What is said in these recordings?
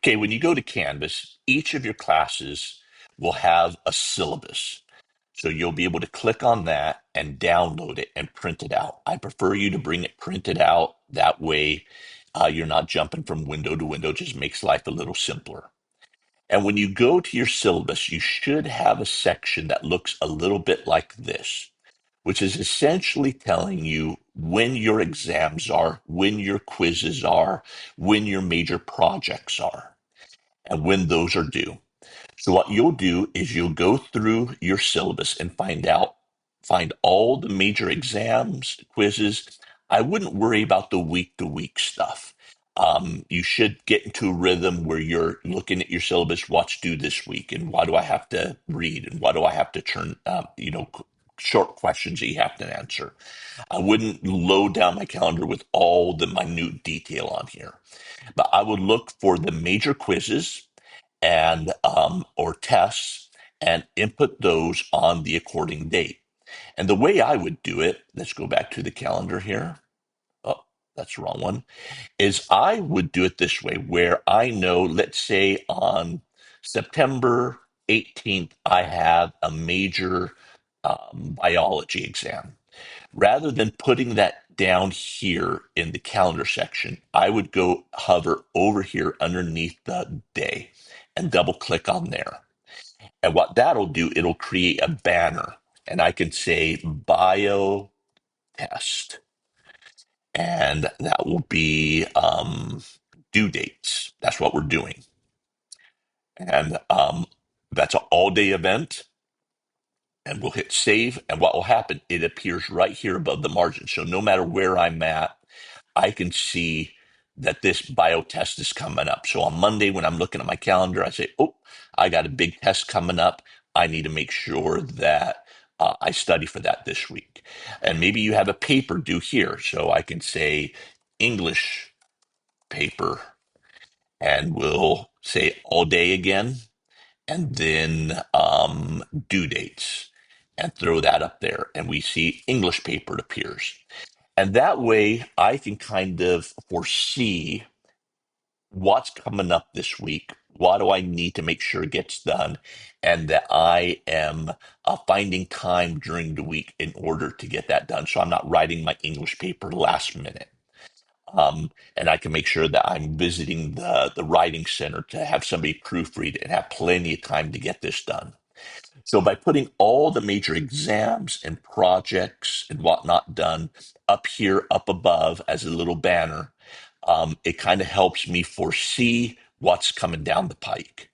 Okay, when you go to Canvas, each of your classes will have a syllabus. So you'll be able to click on that and download it and print it out. I prefer you to bring it printed out. That way, you're not jumping from window to window. It just makes life a little simpler. And when you go to your syllabus, you should have a section that looks a little bit like this, which is essentially telling you when your exams are, when your quizzes are, when your major projects are, and when those are due. So what you'll do is you'll go through your syllabus and find all the major exams, quizzes. I wouldn't worry about the week to week stuff. You should get into a rhythm where you're looking at your syllabus, what's due this week, and why do I have to read, and why do I have to turn, short questions that you have to answer. I wouldn't load down my calendar with all the minute detail on here, but I would look for the major quizzes and or tests and input those on the according date. And the way I would do it, let's go back to the calendar here. Oh, that's the wrong one. Is I would do it this way, where I know, let's say on September 18th, I have a major biology exam. Rather than putting that down here in the calendar section, I would go hover over here underneath the day and double click on there. And what that'll do, it'll create a banner and I can say bio test and that will be due dates. That's what we're doing. And that's an all day event. And we'll hit save. And what will happen? It appears right here above the margin. So no matter where I'm at, I can see that this bio test is coming up. So on Monday, when I'm looking at my calendar, I say, oh, I got a big test coming up. I need to make sure that I study for that this week. And maybe you have a paper due here. So I can say English paper and we'll say all day again and then due dates and throw that up there. And we see English paper appears. And that way I can kind of foresee what's coming up this week. What do I need to make sure it gets done? And that I am finding time during the week in order to get that done. So I'm not writing my English paper last minute. And I can make sure that I'm visiting the writing center to have somebody proofread and have plenty of time to get this done. So by putting all the major exams and projects and whatnot done up here, up above as a little banner, it kind of helps me foresee what's coming down the pike.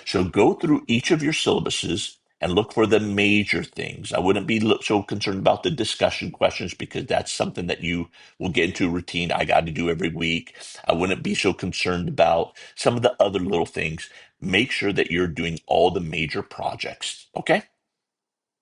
So go through each of your syllabuses and look for the major things. I wouldn't be so concerned about the discussion questions because that's something that you will get into a routine. I got to do every week. I wouldn't be so concerned about some of the other little things. Make sure that you're doing all the major projects. Okay.